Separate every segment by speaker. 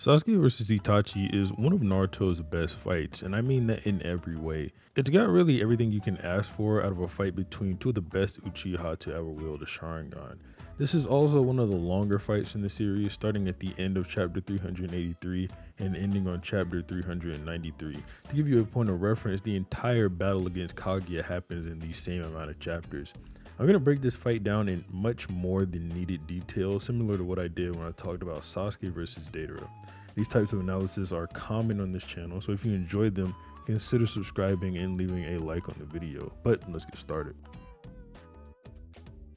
Speaker 1: Sasuke vs Itachi is one of Naruto's best fights, and I mean that in every way. It's got really everything you can ask for out of a fight between two of the best Uchiha to ever wield a Sharingan. This is also one of the longer fights in the series, starting at the end of chapter 383 and ending on chapter 393. To give you a point of reference, the entire battle against Kaguya happens in the same amount of chapters. I'm going to break this fight down in much more than needed detail, similar to what I did when I talked about Sasuke versus Deidara. These types of analysis are common on this channel, so if you enjoyed them, consider subscribing and leaving a like on the video. But let's get started.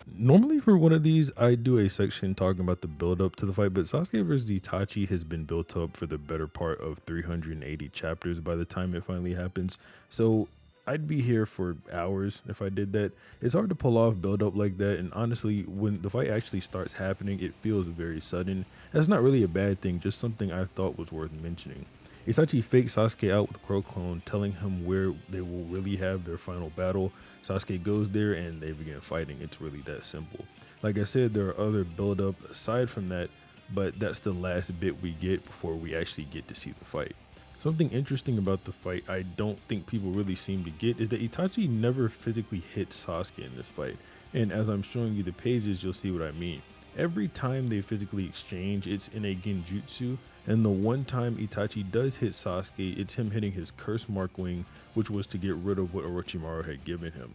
Speaker 1: Normally for one of these, I do a section talking about the build up to the fight, but Sasuke vs Itachi has been built up for the better part of 380 chapters by the time it finally happens. So I'd be here for hours if I did that. It's hard to pull off build up like that, and honestly, when the fight actually starts happening, it feels very sudden. That's not really a bad thing, just something I thought was worth mentioning. Itachi fakes Sasuke out with Crow Clone, telling him where they will really have their final battle. Sasuke goes there and they begin fighting. It's really that simple. Like I said, there are other build up aside from that, but that's the last bit we get before we actually get to see the fight. Something interesting about the fight I don't think people really seem to get is that Itachi never physically hits Sasuke in this fight, and as I'm showing you the pages, you'll see what I mean. Every time they physically exchange, it's in a genjutsu, and the one time Itachi does hit Sasuke, it's him hitting his curse mark wing, which was to get rid of what Orochimaru had given him.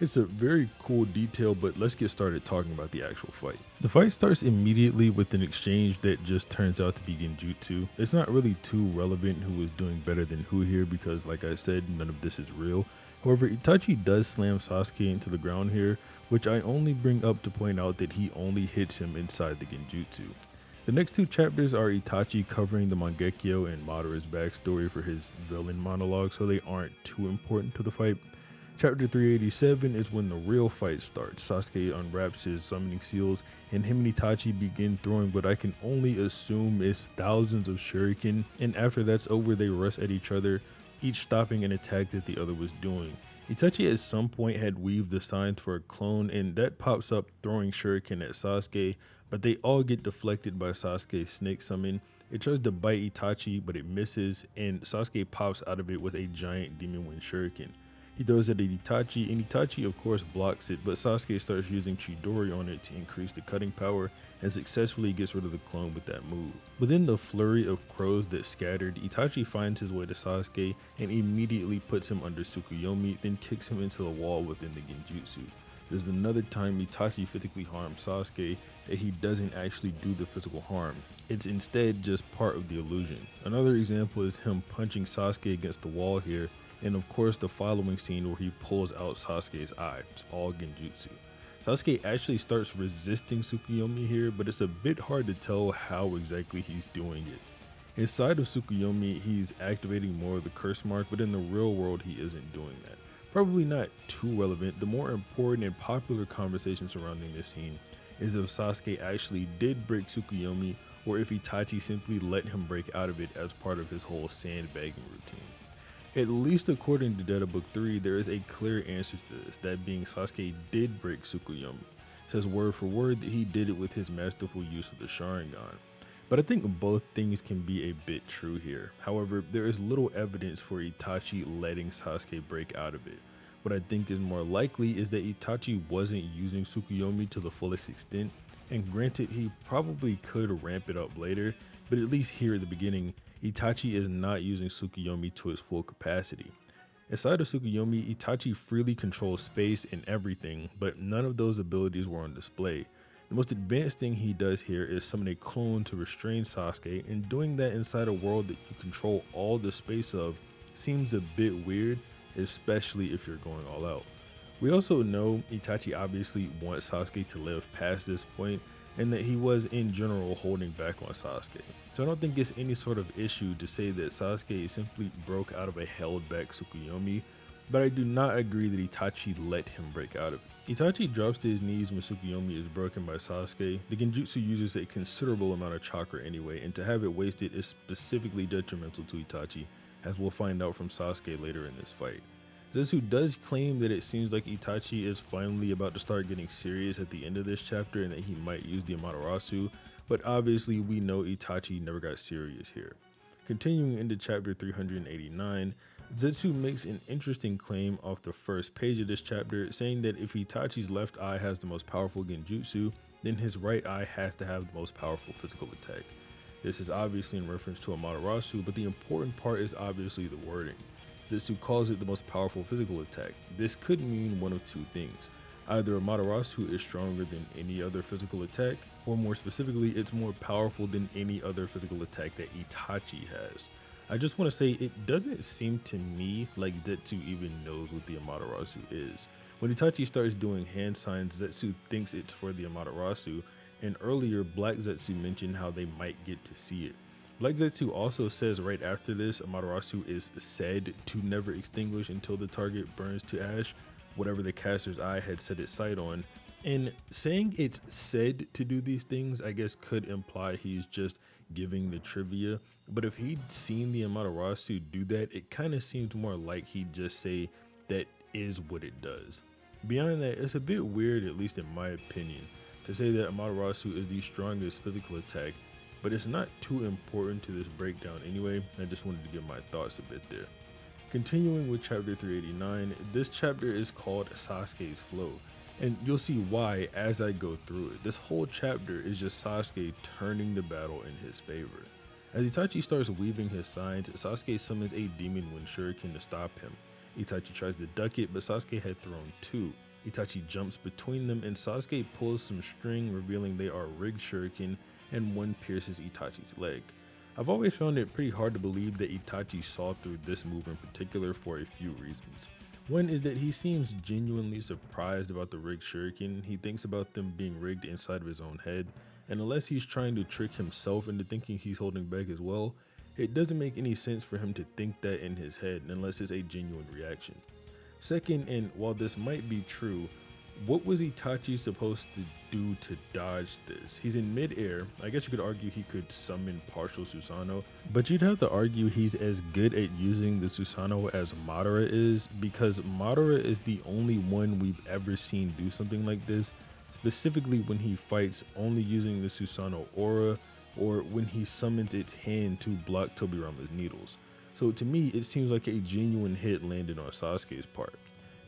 Speaker 1: It's a very cool detail, but let's get started talking about the actual fight. The fight starts immediately with an exchange that just turns out to be genjutsu. It's not really too relevant who is doing better than who here because, like I said, none of this is real. However, Itachi does slam Sasuke into the ground here, which I only bring up to point out that he only hits him inside the genjutsu. The next two chapters are Itachi covering the Mangekyo and Madara's backstory for his villain monologue, so they aren't too important to the fight. Chapter 387 is when the real fight starts. Sasuke unwraps his summoning seals and him and Itachi begin throwing what I can only assume is thousands of shuriken, and after that's over they rush at each other, each stopping an attack that the other was doing. Itachi at some point had weaved the signs for a clone, and that pops up throwing shuriken at Sasuke, but they all get deflected by Sasuke's snake summon. It tries to bite Itachi, but it misses, and Sasuke pops out of it with a giant demon wind shuriken. He throws it at Itachi, and Itachi of course blocks it, but Sasuke starts using Chidori on it to increase the cutting power and successfully gets rid of the clone with that move. Within the flurry of crows that scattered, Itachi finds his way to Sasuke and immediately puts him under Tsukuyomi, then kicks him into the wall within the genjutsu. There's another time Itachi physically harms Sasuke that he doesn't actually do the physical harm. It's instead just part of the illusion. Another example is him punching Sasuke against the wall here, and of course the following scene where he pulls out Sasuke's eye. It's all genjutsu. Sasuke actually starts resisting Tsukuyomi here, but it's a bit hard to tell how exactly he's doing it. Inside of Tsukuyomi, he's activating more of the curse mark, but in the real world he isn't doing that. Probably not too relevant. The more important and popular conversation surrounding this scene is if Sasuke actually did break Tsukuyomi or if Itachi simply let him break out of it as part of his whole sandbagging routine. At least according to Data Book 3, there is a clear answer to this, that being Sasuke did break Tsukuyomi. It says word for word that he did it with his masterful use of the Sharingan. But I think both things can be a bit true here. However, there is little evidence for Itachi letting Sasuke break out of it. What I think is more likely is that Itachi wasn't using Tsukuyomi to the fullest extent, and granted he probably could ramp it up later, but at least here at the beginning, Itachi is not using Tsukuyomi to its full capacity. Inside of Tsukuyomi, Itachi freely controls space and everything, but none of those abilities were on display. The most advanced thing he does here is summon a clone to restrain Sasuke, and doing that inside a world that you control all the space of seems a bit weird, especially if you're going all out. We also know Itachi obviously wants Sasuke to live past this point, and that he was in general holding back on Sasuke. So I don't think it's any sort of issue to say that Sasuke simply broke out of a held back Tsukuyomi, but I do not agree that Itachi let him break out of it. Itachi drops to his knees when Tsukuyomi is broken by Sasuke. The genjutsu uses a considerable amount of chakra anyway, and to have it wasted is specifically detrimental to Itachi, as we'll find out from Sasuke later in this fight. Zetsu does claim that it seems like Itachi is finally about to start getting serious at the end of this chapter and that he might use the Amaterasu, but obviously we know Itachi never got serious here. Continuing into chapter 389, Zetsu makes an interesting claim off the first page of this chapter, saying that if Itachi's left eye has the most powerful genjutsu, then his right eye has to have the most powerful physical attack. This is obviously in reference to Amaterasu, but the important part is obviously the wording. Zetsu calls it the most powerful physical attack. This could mean one of two things. Either Amaterasu is stronger than any other physical attack, or more specifically, it's more powerful than any other physical attack that Itachi has. I just want to say it doesn't seem to me like Zetsu even knows what the Amaterasu is. When Itachi starts doing hand signs, Zetsu thinks it's for the Amaterasu, and earlier Black Zetsu mentioned how they might get to see it. Black Zetsu also says right after this, Amaterasu is said to never extinguish until the target burns to ash, whatever the caster's eye had set its sight on. And saying it's said to do these things, I guess could imply he's just giving the trivia. But if he'd seen the Amaterasu do that, it kind of seems more like he'd just say that is what it does. Beyond that, it's a bit weird, at least in my opinion, to say that Amaterasu is the strongest physical attack, but it's not too important to this breakdown anyway. I just wanted to give my thoughts a bit there. Continuing with chapter 389, this chapter is called Sasuke's Flow, and you'll see why as I go through it. This whole chapter is just Sasuke turning the battle in his favor. As Itachi starts weaving his signs, Sasuke summons a demon wind shuriken to stop him. Itachi tries to duck it, but Sasuke had thrown two. Itachi jumps between them and Sasuke pulls some string, revealing they are rigged shuriken, and one pierces Itachi's leg. I've always found it pretty hard to believe that Itachi saw through this move in particular for a few reasons. One is that he seems genuinely surprised about the rigged shuriken. He thinks about them being rigged inside of his own head, and unless he's trying to trick himself into thinking he's holding back as well, it doesn't make any sense for him to think that in his head unless it's a genuine reaction. Second, and while this might be true, what was Itachi supposed to do to dodge this? He's in midair. I guess you could argue he could summon partial Susanoo, but you'd have to argue he's as good at using the Susanoo as Madara is, because Madara is the only one we've ever seen do something like this, specifically when he fights only using the Susanoo aura, or when he summons its hand to block Tobirama's needles. So to me, it seems like a genuine hit landed on Sasuke's part.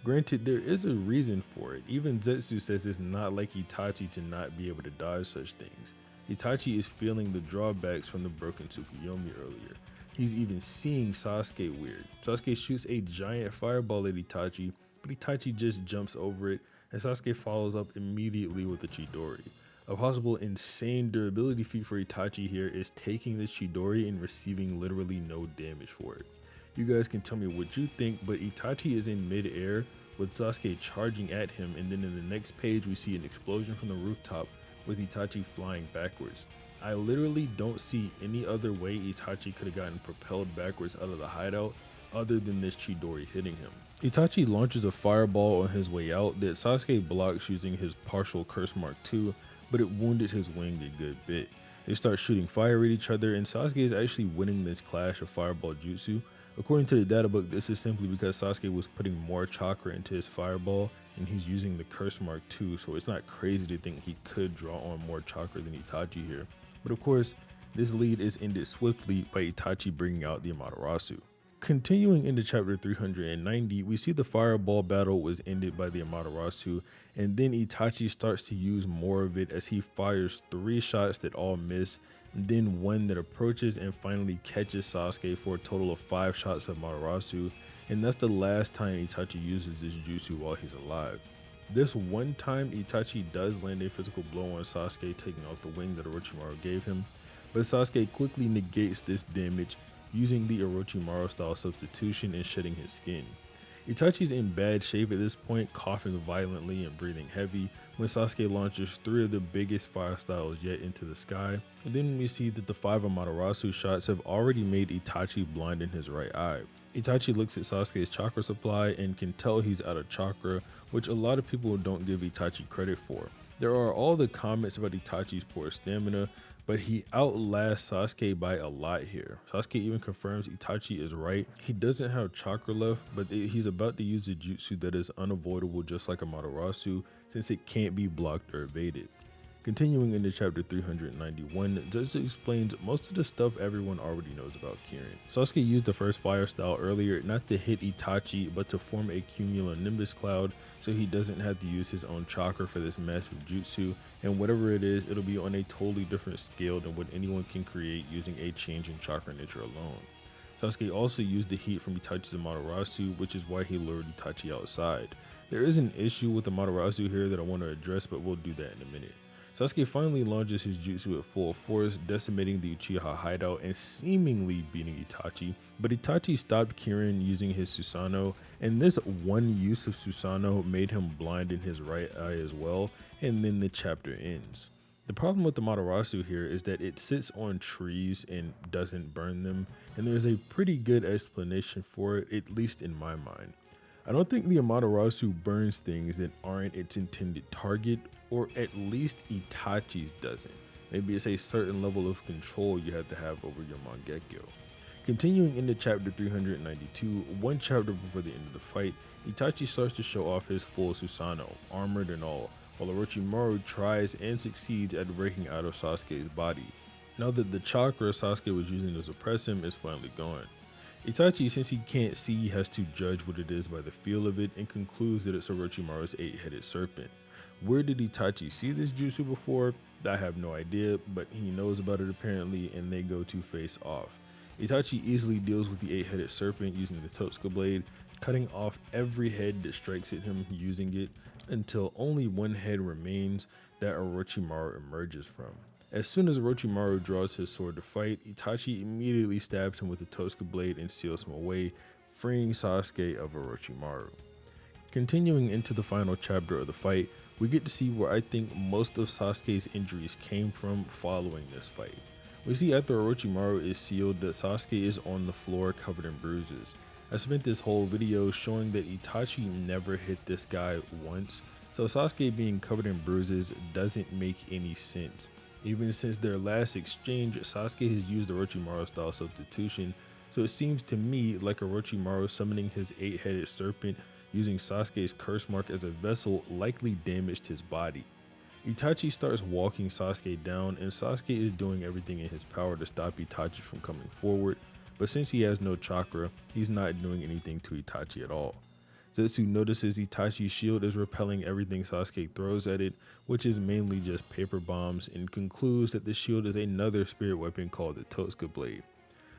Speaker 1: Granted, there is a reason for it. Even Zetsu says it's not like Itachi to not be able to dodge such things. Itachi is feeling the drawbacks from the broken Tsukuyomi earlier. He's even seeing Sasuke weird. Sasuke shoots a giant fireball at Itachi, but Itachi just jumps over it, and Sasuke follows up immediately with a Chidori. A possible insane durability feat for Itachi here is taking this Chidori and receiving literally no damage for it. You guys can tell me what you think, but Itachi is in mid-air with Sasuke charging at him, and then in the next page we see an explosion from the rooftop with Itachi flying backwards. I literally don't see any other way Itachi could have gotten propelled backwards out of the hideout other than this Chidori hitting him. Itachi launches a fireball on his way out that Sasuke blocks using his partial Curse Mark II, but it wounded his wing a good bit. They start shooting fire at each other, and Sasuke is actually winning this clash of fireball jutsu. According to the data book, this is simply because Sasuke was putting more chakra into his fireball and he's using the Curse Mark II, so it's not crazy to think he could draw on more chakra than Itachi here. But of course, this lead is ended swiftly by Itachi bringing out the Amaterasu. Continuing into chapter 390, we see the fireball battle was ended by the Amaterasu, and then Itachi starts to use more of it as he fires 3 shots that all miss, then one that approaches and finally catches Sasuke for a total of 5 shots of Amaterasu, and that's the last time Itachi uses this jutsu while he's alive. This one time Itachi does land a physical blow on Sasuke, taking off the wing that Orochimaru gave him, but Sasuke quickly negates this damage using the Orochimaru style substitution and shedding his skin. Itachi's in bad shape at this point, coughing violently and breathing heavy when Sasuke launches 3 of the biggest fire styles yet into the sky, and then we see that the 5 Amaterasu shots have already made Itachi blind in his right eye. Itachi looks at Sasuke's chakra supply and can tell he's out of chakra, which a lot of people don't give Itachi credit for. There are all the comments about Itachi's poor stamina, but he outlasts Sasuke by a lot here. Sasuke even confirms Itachi is right. He doesn't have chakra left, but he's about to use a jutsu that is unavoidable just like Amaterasu, since it can't be blocked or evaded. Continuing into chapter 391, Zetsu explains most of the stuff everyone already knows about Kirin. Sasuke used the first fire style earlier not to hit Itachi but to form a cumulonimbus cloud so he doesn't have to use his own chakra for this massive jutsu, and whatever it is, it'll be on a totally different scale than what anyone can create using a change in chakra nature alone. Sasuke also used the heat from Itachi's Amaterasu, which is why he lured Itachi outside. There is an issue with the Amaterasu here that I want to address, but we'll do that in a minute. Sasuke finally launches his jutsu at full force, decimating the Uchiha hideout and seemingly beating Itachi, but Itachi stopped Kirin using his Susanoo, and this one use of Susanoo made him blind in his right eye as well, and then the chapter ends. The problem with the Amaterasu here is that it sits on trees and doesn't burn them, and there's a pretty good explanation for it, at least in my mind. I don't think the Amaterasu burns things that aren't its intended target, or at least Itachi's doesn't. Maybe it's a certain level of control you have to have over your Mangekyo. Continuing into chapter 392, one chapter before the end of the fight, Itachi starts to show off his full Susanoo, armored and all, while Orochimaru tries and succeeds at breaking out of Sasuke's body. Now that the chakra Sasuke was using to suppress him is finally gone. Itachi, since he can't see, has to judge what it is by the feel of it and concludes that it's Orochimaru's 8-headed serpent. Where did Itachi see this jutsu before? I have no idea, but he knows about it apparently, and they go to face off. Itachi easily deals with the 8-headed serpent using the Totsuka blade, cutting off every head that strikes at him using it until only one head remains that Orochimaru emerges from. As soon as Orochimaru draws his sword to fight, Itachi immediately stabs him with the Totsuka blade and seals him away, freeing Sasuke of Orochimaru. Continuing into the final chapter of the fight, we get to see where I think most of Sasuke's injuries came from following this fight. We see after Orochimaru is sealed that Sasuke is on the floor covered in bruises. I spent this whole video showing that Itachi never hit this guy once, so Sasuke being covered in bruises doesn't make any sense. Even since their last exchange, Sasuke has used Orochimaru style substitution, so it seems to me like Orochimaru summoning his 8-headed serpent using Sasuke's curse mark as a vessel likely damaged his body. Itachi starts walking Sasuke down, and Sasuke is doing everything in his power to stop Itachi from coming forward, but since he has no chakra, he's not doing anything to Itachi at all. Zetsu notices Itachi's shield is repelling everything Sasuke throws at it, which is mainly just paper bombs, and concludes that the shield is another spirit weapon called the Totsuka blade.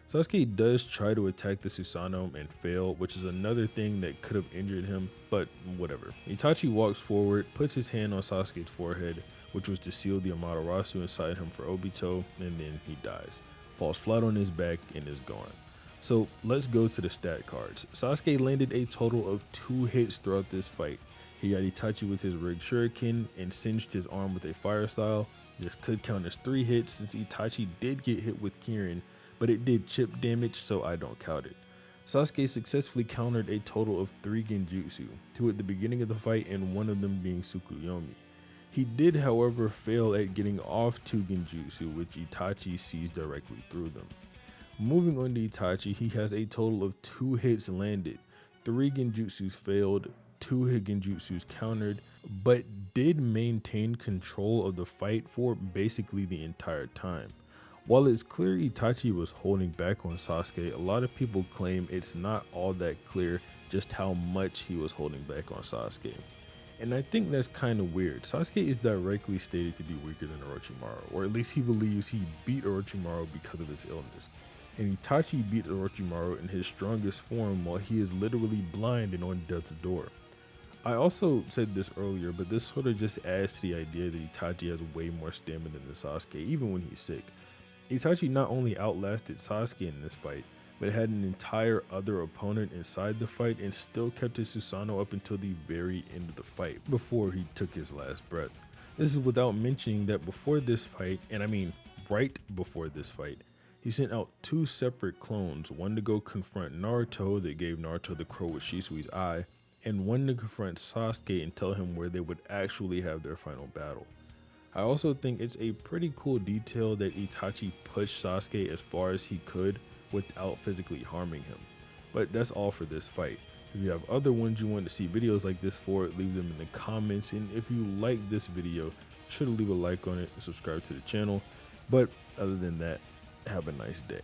Speaker 1: Sasuke does try to attack the Susanoo and fail, which is another thing that could have injured him, but whatever. Itachi walks forward, puts his hand on Sasuke's forehead, which was to seal the Amaterasu inside him for Obito, and then he dies, falls flat on his back, and is gone. So let's go to the stat cards. Sasuke landed a total of 2 hits throughout this fight. He got Itachi with his rigged shuriken and singed his arm with a fire style. This could count as 3 hits since Itachi did get hit with Kirin, but it did chip damage, so I don't count it. Sasuke successfully countered a total of 3 genjutsu, 2 at the beginning of the fight and 1 of them being Tsukuyomi. He did, however, fail at getting off 2 genjutsu, which Itachi sees directly through them. Moving on to Itachi, he has a total of 2 hits landed, 3 genjutsus failed, 2 hit genjutsus countered, but did maintain control of the fight for basically the entire time. While it's clear Itachi was holding back on Sasuke, a lot of people claim it's not all that clear just how much he was holding back on Sasuke. And I think that's kind of weird. Sasuke is directly stated to be weaker than Orochimaru, or at least he believes he beat Orochimaru because of his illness. And Itachi beat Orochimaru in his strongest form while he is literally blind and on death's door. I also said this earlier, but this sort of just adds to the idea that Itachi has way more stamina than Sasuke, even when he's sick. Itachi not only outlasted Sasuke in this fight, but had an entire other opponent inside the fight and still kept his Susanoo up until the very end of the fight, before he took his last breath. This is without mentioning that before this fight, and I mean right before this fight, he sent out 2 separate clones, one to go confront Naruto that gave Naruto the crow with Shisui's eye, and one to confront Sasuke and tell him where they would actually have their final battle. I also think it's a pretty cool detail that Itachi pushed Sasuke as far as he could without physically harming him. But that's all for this fight. If you have other ones you want to see videos like this for, leave them in the comments, and if you like this video, Sure to leave a like on it, subscribe to the channel. But other than that, have a nice day.